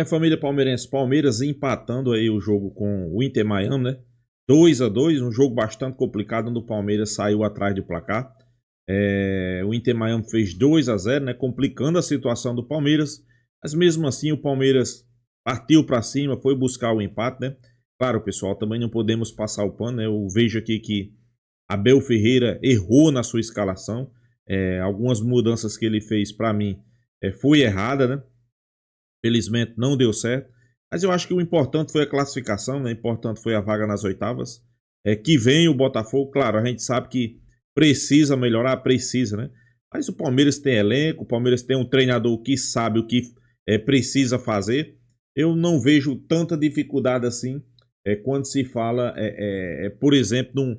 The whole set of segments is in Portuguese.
Família palmeirense, Palmeiras empatando aí o jogo com o Inter Miami, né? 2-2, um jogo bastante complicado, onde o Palmeiras saiu atrás do placar. O Inter Miami fez 2-0, né? Complicando a situação do Palmeiras. Mas mesmo assim o Palmeiras partiu para cima, foi buscar o empate, né? Claro, pessoal, também não podemos passar o pano, né? Eu vejo aqui que Abel Ferreira errou na sua escalação. Algumas mudanças que ele fez, para mim, foi errada, né? Felizmente não deu certo. Mas eu acho que o importante foi a classificação, né? O importante foi a vaga nas oitavas. Que vem o Botafogo, claro, a gente sabe que precisa melhorar, precisa, né? Mas o Palmeiras tem elenco, o Palmeiras tem um treinador que sabe o que precisa fazer. Eu não vejo tanta dificuldade assim quando se fala, por exemplo,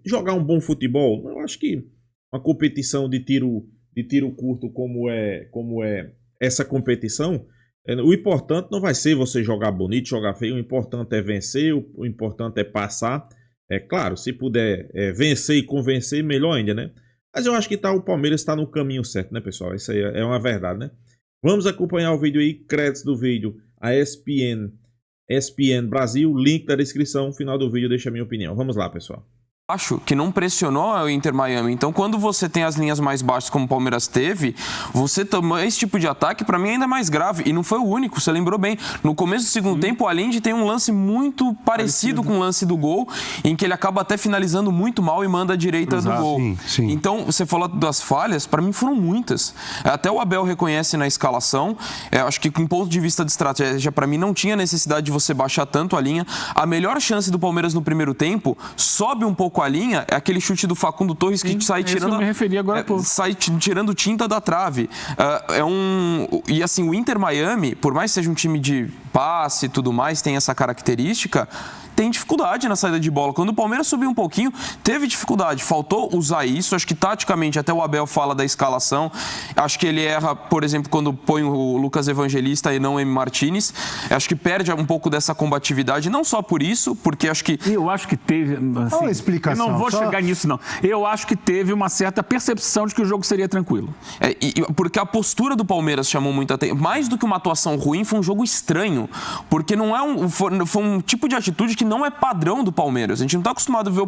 jogar um bom futebol. Eu acho que uma competição de tiro curto como é essa competição, o importante não vai ser você jogar bonito, jogar feio. O importante é vencer, o importante é passar. Claro, se puder vencer e convencer, melhor ainda, né? Mas eu acho que o Palmeiras está no caminho certo, né, pessoal? Isso aí é uma verdade, né? Vamos acompanhar o vídeo aí, créditos do vídeo, a ESPN Brasil, link da descrição, final do vídeo deixa a minha opinião. Vamos lá, pessoal. Acho que não pressionou o Inter Miami. Então, quando você tem as linhas mais baixas, como o Palmeiras teve, você toma esse tipo de ataque, para mim, ainda é mais grave. E não foi o único, você lembrou bem. No começo do segundo tempo, o Allende tem um lance muito parecido com o lance do gol, em que ele acaba até finalizando muito mal e manda a direita do gol. Sim. Então, você falou das falhas, para mim foram muitas. Até o Abel reconhece na escalação. Acho que, com ponto de vista de estratégia, para mim, não tinha necessidade de você baixar tanto a linha. A melhor chance do Palmeiras no primeiro tempo sobe um pouco a linha, é aquele chute do Facundo Torres que sai tirando. Eu me referi agora, sai tirando tinta da trave. E assim, o Inter Miami, por mais que seja um time de passe e tudo mais, tem essa característica, tem dificuldade na saída de bola. Quando o Palmeiras subiu um pouquinho, teve dificuldade. Faltou usar isso. Acho que taticamente, até o Abel fala da escalação. Acho que ele erra, por exemplo, quando põe o Lucas Evangelista e não o M. Martinez. Acho que perde um pouco dessa combatividade. Não só por isso, porque acho que... Eu acho que teve... Assim, qual a explicação? Eu não vou chegar nisso, não. Eu acho que teve uma certa percepção de que o jogo seria tranquilo. Porque a postura do Palmeiras chamou muita atenção. Mais do que uma atuação ruim, foi um jogo estranho. Porque não é foi um tipo de atitude que não é padrão do Palmeiras. A gente não está acostumado a ver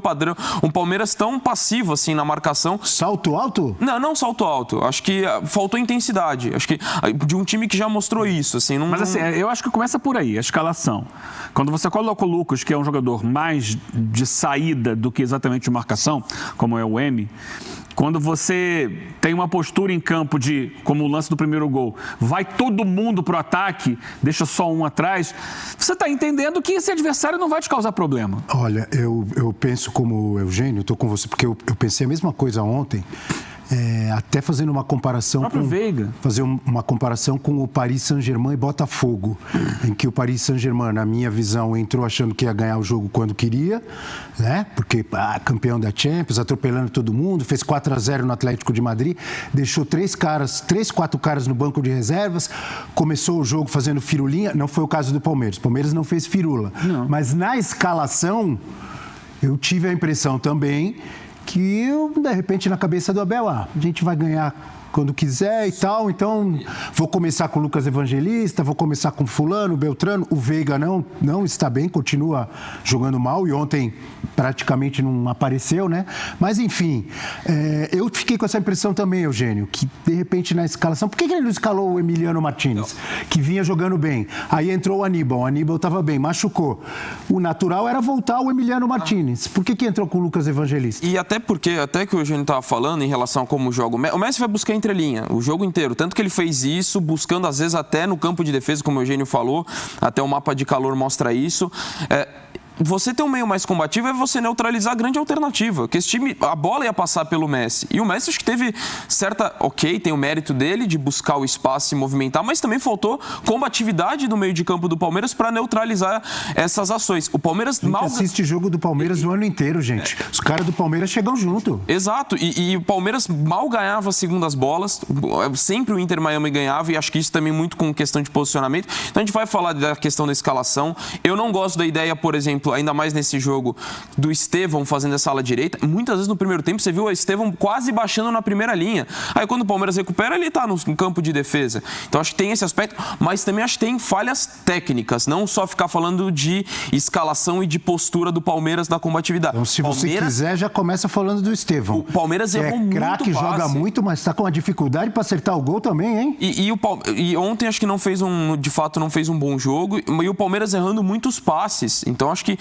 um Palmeiras tão passivo assim na marcação. Salto alto? Não salto alto. Acho que faltou intensidade. Acho que de um time que já mostrou isso. Assim, Mas assim, eu acho que começa por aí, a escalação. Quando você coloca o Lucas, que é um jogador mais de saída do que exatamente de marcação, como é o M, quando você tem uma postura em campo de, como o lance do primeiro gol, vai todo mundo pro ataque, deixa só um atrás, você está entendendo que esse adversário não vai te causar problema. Olha, eu penso como o Eugênio, estou com você, porque eu pensei a mesma coisa ontem. Até fazendo uma comparação uma comparação com o Paris Saint-Germain e Botafogo, em que o Paris Saint-Germain, na minha visão, entrou achando que ia ganhar o jogo quando queria, né? Porque campeão da Champions, atropelando todo mundo, fez 4-0 no Atlético de Madrid, deixou 4 caras no banco de reservas, começou o jogo fazendo firulinha. Não foi o caso do Palmeiras. O Palmeiras não fez firula. Não. Mas na escalação, eu tive a impressão também que, de repente, na cabeça do Abel, a gente vai ganhar quando quiser e tal, então vou começar com o Lucas Evangelista, vou começar com fulano, Beltrano. O Veiga não está bem, continua jogando mal e ontem praticamente não apareceu, né? Mas enfim, eu fiquei com essa impressão também, Eugênio, que de repente na escalação, por que ele não escalou o Emiliano Martinez, que vinha jogando bem? Aí entrou o Aníbal estava bem, machucou. O natural era voltar o Emiliano Martinez. Por que entrou com o Lucas Evangelista? E até que o Eugênio estava falando em relação a como joga o Messi, vai buscar entrelinha, o jogo inteiro. Tanto que ele fez isso, buscando às vezes até no campo de defesa, como o Eugênio falou, até o mapa de calor mostra isso. Você ter um meio mais combativo é você neutralizar a grande alternativa, que esse time, a bola ia passar pelo Messi. E o Messi acho que teve tem o mérito dele de buscar o espaço e se movimentar, mas também faltou combatividade do meio de campo do Palmeiras para neutralizar essas ações. O Palmeiras mal assiste jogo do Palmeiras o ano inteiro, gente. Os caras do Palmeiras chegam junto. Exato. E o Palmeiras mal ganhava as segundas bolas. Sempre o Inter Miami ganhava, e acho que isso também muito com questão de posicionamento. Então a gente vai falar da questão da escalação. Eu não gosto da ideia, por exemplo, exemplo, ainda mais nesse jogo do Estevão fazendo essa ala direita, muitas vezes no primeiro tempo você viu o Estevão quase baixando na primeira linha. Aí quando o Palmeiras recupera, ele tá no campo de defesa. Então acho que tem esse aspecto, mas também acho que tem falhas técnicas, não só ficar falando de escalação e de postura do Palmeiras na combatividade. Então, se você quiser, já começa falando do Estevão. O Palmeiras errou muito craque, joga muito, mas tá com uma dificuldade para acertar o gol também, hein? E ontem acho que de fato não fez um bom jogo, e o Palmeiras errando muitos passes. Então acho que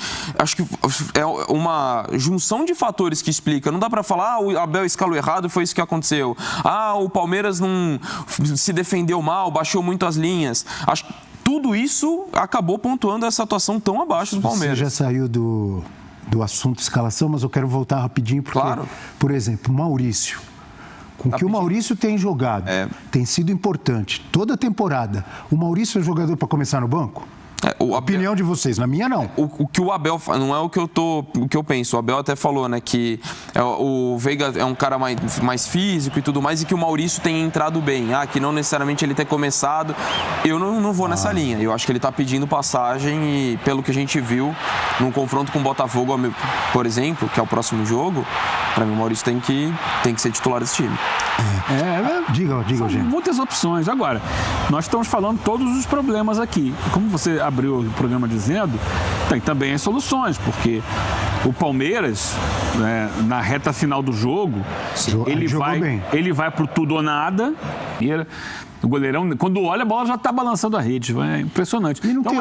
é uma junção de fatores que explica. Não dá para falar, o Abel escalou errado, foi isso que aconteceu. O Palmeiras não se defendeu mal, baixou muito as linhas. Acho que tudo isso acabou pontuando essa atuação tão abaixo do Palmeiras. Você já saiu do assunto escalação, mas eu quero voltar rapidinho, porque, por exemplo, Maurício. Com que o Maurício tem jogado, tem sido importante toda a temporada. O Maurício é jogador para começar no banco? Opinião de vocês, na minha não. O que o Abel não é o que eu penso. O Abel até falou, né, que o Veiga é um cara mais físico e tudo mais, e que o Maurício tem entrado bem. Que não necessariamente ele ter começado. Eu não vou nessa linha. Eu acho que ele tá pedindo passagem, e pelo que a gente viu num confronto com o Botafogo, por exemplo, que é o próximo jogo, para mim o Maurício tem que ser titular desse time. Diga, gente. Muitas opções. Agora, nós estamos falando todos os problemas aqui. Como você abriu o programa dizendo, tem também as soluções, porque o Palmeiras, né, na reta final do jogo, ele vai pro tudo ou nada. O goleirão, quando olha, a bola já está balançando a rede. É impressionante. E não tem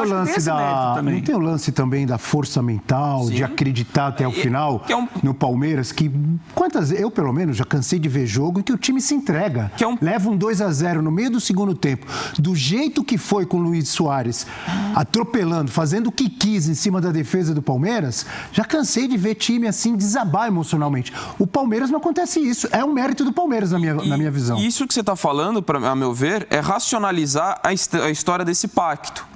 o lance também da força mental, sim, de acreditar até o final no Palmeiras, que eu pelo menos já cansei de ver jogo em que o time se entrega. Leva um 2-0 no meio do segundo tempo, do jeito que foi com o Luiz Soares, atropelando, fazendo o que quis em cima da defesa do Palmeiras. Já cansei de ver time assim desabar emocionalmente. O Palmeiras não acontece isso. É um mérito do Palmeiras na minha visão. Isso que você está falando, a meu ver, é racionalizar a história desse pacto.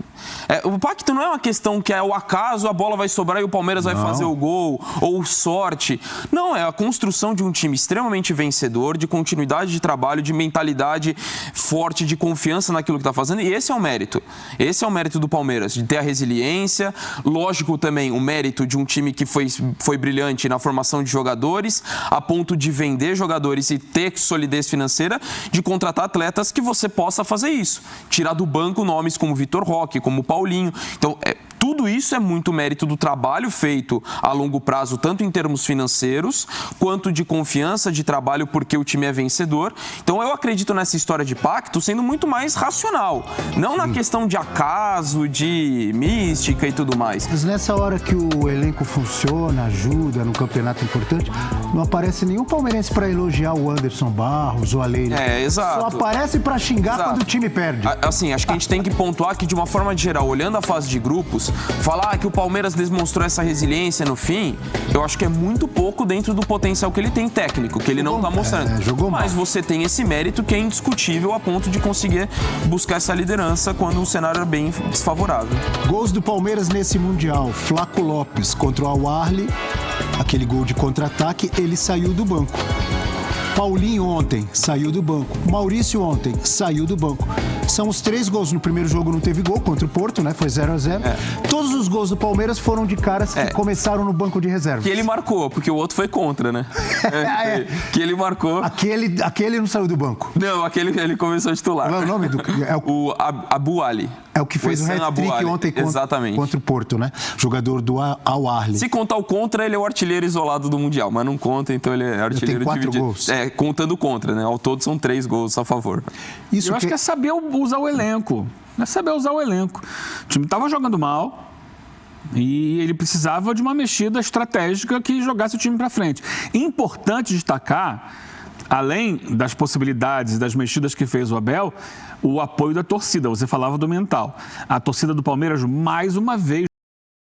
O pacto não é uma questão que é o acaso, a bola vai sobrar e o Palmeiras vai fazer o gol, ou sorte. Não, é a construção de um time extremamente vencedor, de continuidade de trabalho, de mentalidade forte, de confiança naquilo que está fazendo, e esse é o mérito. Esse é o mérito do Palmeiras, de ter a resiliência, lógico também o mérito de um time que foi brilhante na formação de jogadores, a ponto de vender jogadores e ter solidez financeira, de contratar atletas que você possa fazer isso. Tirar do banco nomes como Vitor Roque, como o Paulinho. Então, tudo isso é muito mérito do trabalho feito a longo prazo, tanto em termos financeiros, quanto de confiança, de trabalho, porque o time é vencedor. Então, eu acredito nessa história de pacto sendo muito mais racional, não na questão de acaso, de mística e tudo mais. Mas nessa hora que o elenco funciona, ajuda no campeonato importante, não aparece nenhum palmeirense para elogiar o Anderson Barros, o Aleiro. Exato. Só aparece para xingar quando o time perde. Assim, acho que a gente tem que pontuar que, de uma forma geral, olhando a fase de grupos, falar que o Palmeiras demonstrou essa resiliência no fim, eu acho que é muito pouco dentro do potencial que ele tem técnico, que ele não está mostrando. Mas você tem esse mérito que é indiscutível a ponto de conseguir buscar essa liderança quando o cenário é bem desfavorável. Gols do Palmeiras nesse Mundial. Flaco Lopes contra o Al-Ahly, aquele gol de contra-ataque, ele saiu do banco. Paulinho ontem saiu do banco. Maurício ontem saiu do banco. São os 3 gols. No primeiro jogo não teve gol contra o Porto, né? Foi 0-0. Todos os gols do Palmeiras foram de caras que começaram no banco de reserva. Que ele marcou, porque o outro foi contra, né? Que ele marcou. Aquele não saiu do banco. Não, aquele ele começou a titular. Qual é o nome do... O Abu Ali. É o que fez o hat-trick ontem contra o Porto, né? Jogador do Al-Ahly. Se contar o contra, ele é o artilheiro isolado do Mundial, mas não conta, então ele é artilheiro dividido. Tem 4 gols. Contando contra, né? Ao todo são 3 gols a favor. Eu acho que é saber usar o elenco. É saber usar o elenco. O time estava jogando mal e ele precisava de uma mexida estratégica que jogasse o time para frente. Importante destacar, além das possibilidades, das mexidas que fez o Abel, o apoio da torcida. Você falava do mental. A torcida do Palmeiras, mais uma vez...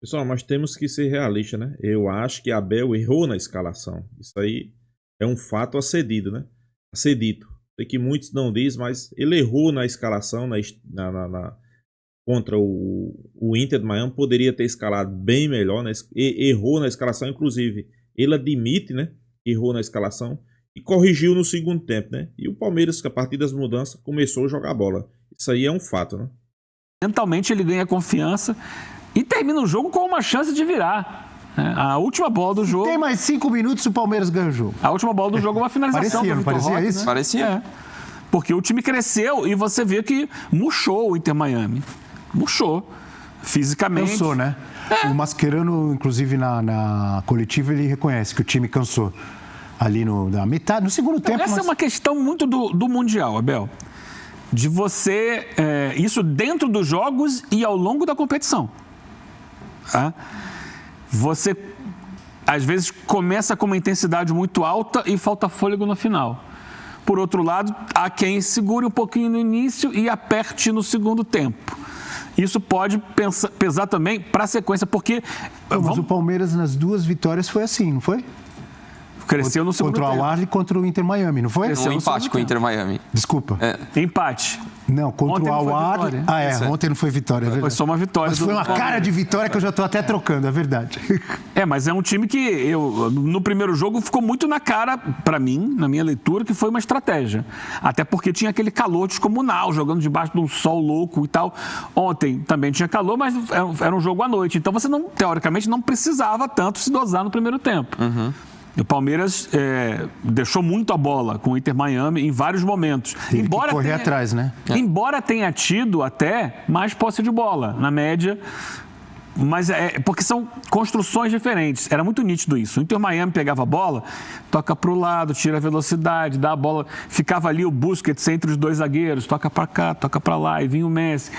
Pessoal, mas temos que ser realistas, né? Eu acho que Abel errou na escalação. Isso aí é um fato a ser dito, né? A ser dito. Sei que muitos não dizem, mas ele errou na escalação contra o Inter de Miami. Poderia ter escalado bem melhor, né? Errou na escalação, inclusive. Ele admite, né? Que errou na escalação e corrigiu no segundo tempo, né? E o Palmeiras, a partir das mudanças, começou a jogar bola. Isso aí é um fato, né? Mentalmente ele ganha confiança e termina o jogo com uma chance de virar. A última bola do jogo... Tem mais 5 minutos e o Palmeiras ganha o jogo. A última bola do jogo é uma finalização. Parecia, não parecia Roque, isso? né? Parecia. Porque o time cresceu e você vê que murchou o Inter Miami. Murchou. Fisicamente. Cansou, né? O Mascherano, inclusive, na coletiva, ele reconhece que o time cansou. Ali na metade, no segundo tempo. Essa é uma questão muito do Mundial, Abel. De você... isso dentro dos jogos e ao longo da competição. Tá? Você, às vezes, começa com uma intensidade muito alta e falta fôlego no final. Por outro lado, há quem segure um pouquinho no início e aperte no segundo tempo. Isso pode pesar também para a sequência, porque... Mas o Palmeiras, nas 2 vitórias, foi assim, não foi? Cresceu no segundo tempo. Contra o Al-Ahly e contra o Inter Miami, não foi? Um empate com o Inter Miami. Desculpa. Empate. Não, contra Ontem o não foi Al-Ahly. vitória. Ontem não foi vitória, é verdade. Foi só uma vitória. Mas foi uma cara de vitória que eu já estou até trocando, é verdade. Mas é um time que no primeiro jogo ficou muito na cara, para mim, na minha leitura, que foi uma estratégia. Até porque tinha aquele calor descomunal, jogando debaixo de um sol louco e tal. Ontem também tinha calor, mas era um jogo à noite. Então você, teoricamente, não precisava tanto se dosar no primeiro tempo. O Palmeiras deixou muito a bola com o Inter Miami em vários momentos. Teve que correr atrás, né? Embora tenha tido até mais posse de bola, na média, mas porque são construções diferentes. Era muito nítido isso. O Inter Miami pegava a bola, toca para o lado, tira a velocidade, dá a bola, ficava ali o Busquets entre os 2 zagueiros, toca para cá, toca para lá, e vinha o Messi,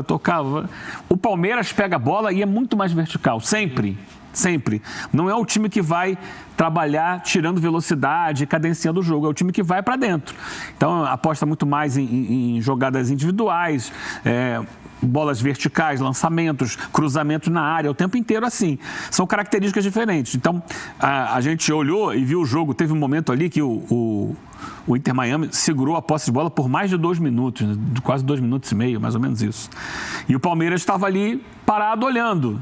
tocava. O Palmeiras pega a bola e é muito mais vertical, sempre. Sempre. Não é o time que vai trabalhar tirando velocidade, cadenciando o jogo. É o time que vai para dentro. Então, aposta muito mais em jogadas individuais, bolas verticais, lançamentos, cruzamentos na área, o tempo inteiro assim. São características diferentes. Então, a gente olhou e viu o jogo. Teve um momento ali que o Inter Miami segurou a posse de bola por mais de 2 minutos, quase 2 minutos e meio, mais ou menos isso. E o Palmeiras estava ali parado olhando.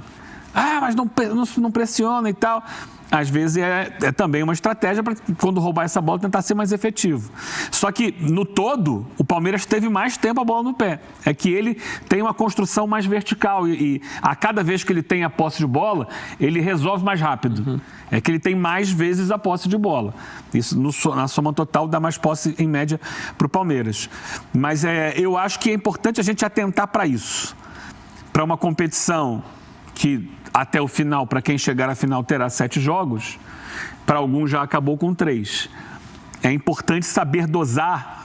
Mas não pressiona e tal. Às vezes é também uma estratégia para, quando roubar essa bola, tentar ser mais efetivo. Só que, no todo, o Palmeiras teve mais tempo a bola no pé. É que ele tem uma construção mais vertical e a cada vez que ele tem a posse de bola, ele resolve mais rápido. É que ele tem mais vezes a posse de bola. Isso, na soma total, dá mais posse, em média, para o Palmeiras. Mas eu acho que é importante a gente atentar para isso. Para uma competição que até o final, para quem chegar à final, terá 7 jogos, para alguns já acabou com 3. É importante saber dosar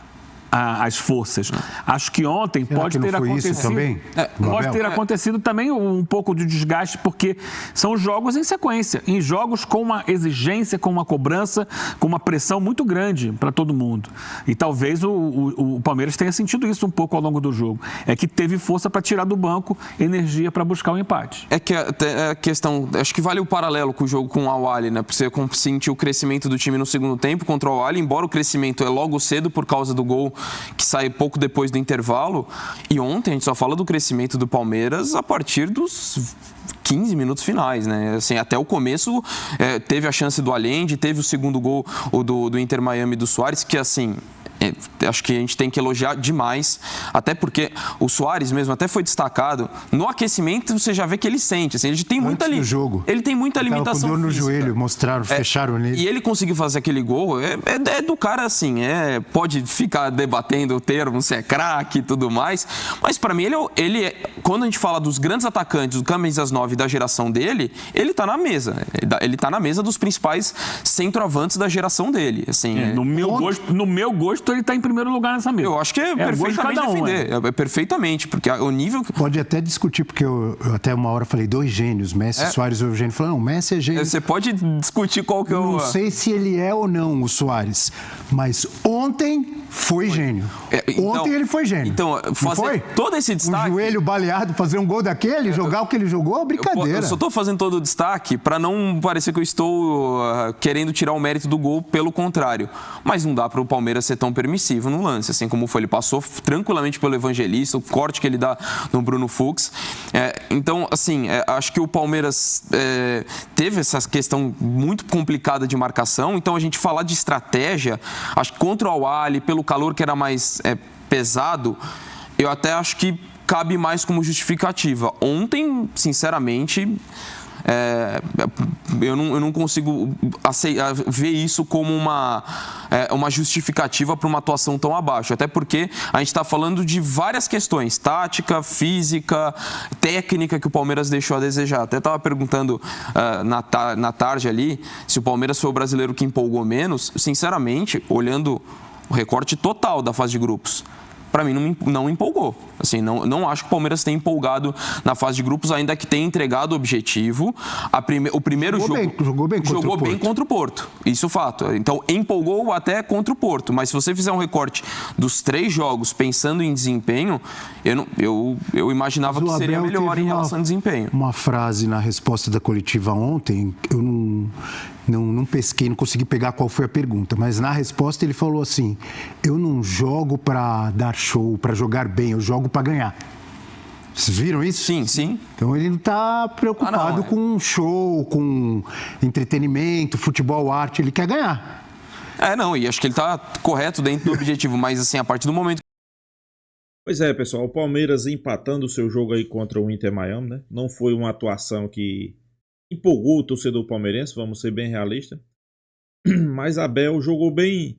as forças. Acho que ontem pode ter acontecido também. Pode ter acontecido também um pouco de desgaste, porque são jogos em sequência, em jogos com uma exigência, com uma cobrança, com uma pressão muito grande para todo mundo. E talvez o Palmeiras tenha sentido isso um pouco ao longo do jogo. É que teve força para tirar do banco energia para buscar o empate. É que a questão, acho que vale o paralelo com o jogo com o Al-Ahly, né? Porque você sentir o crescimento do time no segundo tempo contra o Al-Ahly, embora o crescimento é logo cedo por causa do gol que sai pouco depois do intervalo. E ontem a gente só fala do crescimento do Palmeiras a partir dos 15 minutos finais, né? Assim, até o começo teve a chance do Allende, teve o segundo gol do Inter Miami do Suárez, que assim... acho que a gente tem que elogiar demais, até porque o Suárez mesmo até foi destacado. No aquecimento você já vê que ele sente, assim, ele tem muita jogo. Ele tem muita limitação com dor no física. Joelho, mostraram, fecharam nele. E ele conseguiu fazer aquele gol, é do cara assim, pode ficar debatendo o termo, se é craque e tudo mais, mas pra mim ele é, quando a gente fala dos grandes atacantes, do camisas 9 da geração dele, ele tá na mesa. Ele tá na mesa dos principais centroavantes da geração dele, assim. No meu gosto ele está em primeiro lugar nessa mesa. Eu acho que perfeitamente defender. Perfeitamente, porque o nível... Pode até discutir, porque eu até uma hora falei 2 gênios, Messi, Suárez e Eugênio. Falou, não, Messi é gênio. Você pode discutir qual que é o... Não sei se ele é ou não o Suárez, mas ontem foi gênio. Ontem ele foi gênio. Então, fazer todo esse destaque... O joelho baleado, fazer um gol daquele, jogar o que ele jogou, é brincadeira. Eu só estou fazendo todo o destaque para não parecer que eu estou querendo tirar o mérito do gol, pelo contrário. Mas não dá para o Palmeiras ser tão permissivo no lance, assim como foi. Ele passou tranquilamente pelo Evangelista, o corte que ele dá no Bruno Fux. Então, assim, acho que o Palmeiras teve essa questão muito complicada de marcação. Então, a gente falar de estratégia, acho que contra o Al-Ahly, pelo calor que era mais pesado, eu até acho que cabe mais como justificativa. Ontem, sinceramente, eu não consigo ver isso como uma justificativa para uma atuação tão abaixo. Até porque a gente está falando de várias questões, tática, física, técnica, que o Palmeiras deixou a desejar. Até estava perguntando na tarde ali se o Palmeiras foi o brasileiro que empolgou menos. Sinceramente, olhando o recorte total da fase de grupos, para mim não empolgou. Assim, não acho que o Palmeiras tenha empolgado na fase de grupos, ainda que tenha entregado o objetivo. O primeiro jogou bem contra o Porto. Isso é fato. Então, empolgou até contra o Porto. Mas se você fizer um recorte dos 3 jogos pensando em desempenho, eu imaginava que seria melhor em relação ao desempenho. Uma frase na resposta da coletiva ontem, eu não pesquei, não consegui pegar qual foi a pergunta, mas na resposta ele falou assim: eu não jogo para dar show, para jogar bem, eu jogo para ganhar. Vocês viram isso? Sim. Então ele não está preocupado com show, com entretenimento, futebol, arte, ele quer ganhar. E acho que ele está correto dentro do objetivo, mas assim, a partir do momento... Pois é, pessoal, o Palmeiras empatando o seu jogo aí contra o Inter Miami, né? Não foi uma atuação que empolgou o torcedor palmeirense, vamos ser bem realistas. Mas Abel jogou bem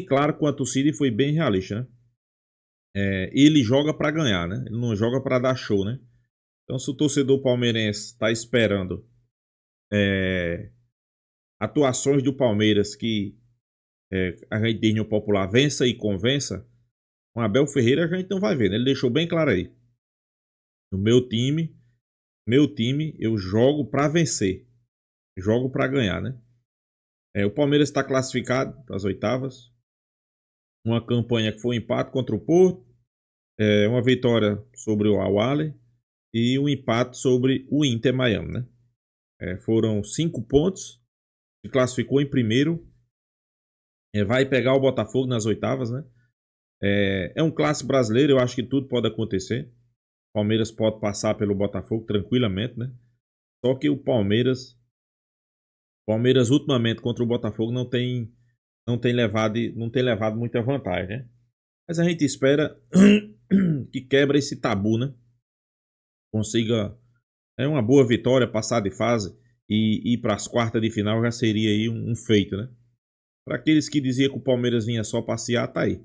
claro com a torcida e foi bem realista, né? Ele joga para ganhar, né? Ele não joga para dar show, né? Então, se o torcedor palmeirense está esperando atuações do Palmeiras que a gente diz no popular, vença e convença, com Abel Ferreira a gente não vai ver, né? Ele deixou bem claro aí: no meu time eu jogo para vencer, jogo para ganhar, né? O Palmeiras está classificado para as oitavas. Uma campanha que foi um empate contra o Porto, uma vitória sobre o Al-Ahly e um empate sobre o Inter Miami, né? Foram 5 pontos, se classificou em primeiro, vai pegar o Botafogo nas oitavas, né? É um clássico brasileiro, eu acho que tudo pode acontecer. O Palmeiras pode passar pelo Botafogo tranquilamente, né? Só que o Palmeiras ultimamente contra o Botafogo não tem levado muita vantagem, né? Mas a gente espera que quebre esse tabu, né? Consiga uma boa vitória, passar de fase e ir para as quartas de final já seria aí um feito, né? Para aqueles que diziam que o Palmeiras vinha só passear, tá aí.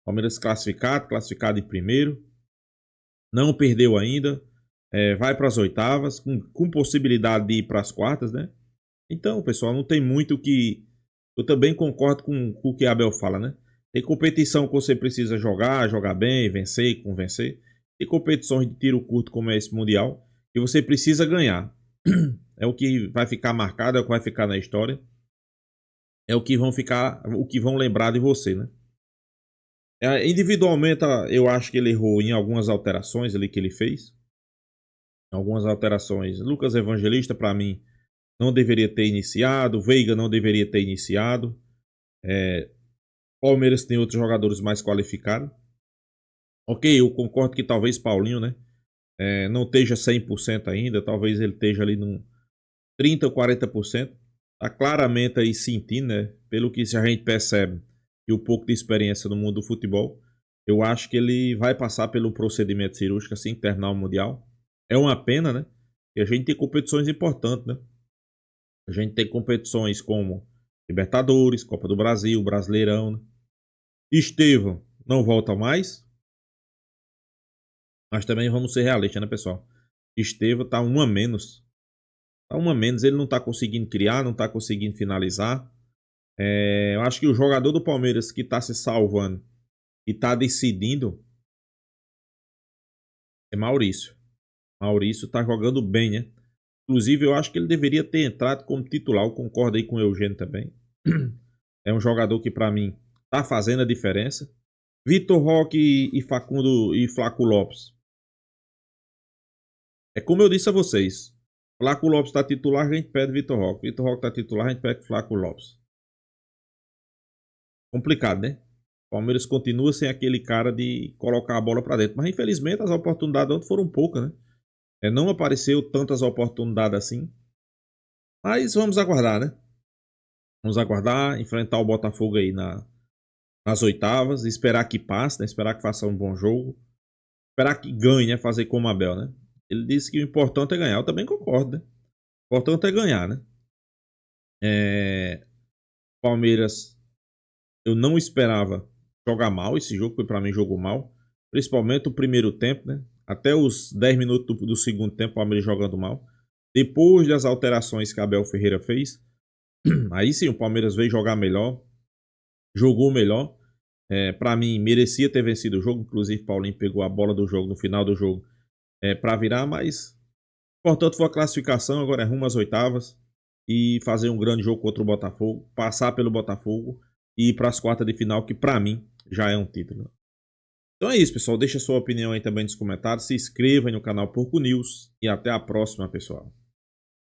Palmeiras classificado em primeiro, não perdeu ainda, vai para as oitavas, com possibilidade de ir para as quartas, né? Então, pessoal, não tem muito o que... Eu também concordo com o que Abel fala, né? Tem competição que você precisa jogar bem, vencer e convencer. Tem competições de tiro curto como é esse Mundial, que você precisa ganhar. É o que vai ficar marcado, é o que vai ficar na história. É o que vão lembrar de você, né? Individualmente, eu acho que ele errou em algumas alterações ali que ele fez. Algumas alterações. Lucas Evangelista, para mim, não deveria ter iniciado. Veiga não deveria ter iniciado. Palmeiras tem outros jogadores mais qualificados. Ok, eu concordo que talvez Paulinho, né? Não esteja 100% ainda. Talvez ele esteja ali num 30% ou 40%. Está claramente aí sentindo, né? Pelo que a gente percebe e um pouco de experiência no mundo do futebol. Eu acho que ele vai passar pelo procedimento cirúrgico assim que terminar o Mundial. É uma pena, né? E a gente tem competições importantes, né? A gente tem competições como Libertadores, Copa do Brasil, Brasileirão, né? Estevão não volta mais. Mas também vamos ser realistas, né, pessoal? Estevão tá uma a menos. Ele não tá conseguindo criar, não tá conseguindo finalizar. Eu acho que o jogador do Palmeiras que tá se salvando e tá decidindo é Maurício. Maurício tá jogando bem, né? Inclusive, eu acho que ele deveria ter entrado como titular. Eu concordo aí com o Eugênio também. É um jogador que, para mim, tá fazendo a diferença. Vitor Roque e Facundo e Flaco Lopes. É como eu disse a vocês. Flaco Lopes tá titular, a gente pede Vitor Roque. Vitor Roque tá titular, a gente pede Flaco Lopes. Complicado, né? O Palmeiras continua sem aquele cara de colocar a bola para dentro. Mas, infelizmente, as oportunidades ontem foram poucas, né? Não apareceu tantas oportunidades assim. Mas vamos aguardar, né? Vamos aguardar, enfrentar o Botafogo aí nas oitavas, esperar que passe, né? Esperar que faça um bom jogo. esperar que ganhe, né? Fazer como o Abel, né? Ele disse que o importante é ganhar. Eu também concordo, né? O importante é ganhar, né? Palmeiras, eu não esperava jogar mal esse jogo, porque pra mim jogou mal. Principalmente o primeiro tempo, né? Até os 10 minutos do segundo tempo, o Palmeiras jogando mal. Depois das alterações que Abel Ferreira fez, aí sim o Palmeiras veio jogar melhor, jogou melhor. Para mim, merecia ter vencido o jogo. Inclusive, Paulinho pegou a bola do jogo no final do jogo para virar, mas portanto foi a classificação. Agora é rumo às oitavas e fazer um grande jogo contra o Botafogo, passar pelo Botafogo e ir para as quartas de final, que para mim já é um título. Então é isso, pessoal. Deixa sua opinião aí também nos comentários. Se inscreva aí no canal Porco News e até a próxima, pessoal.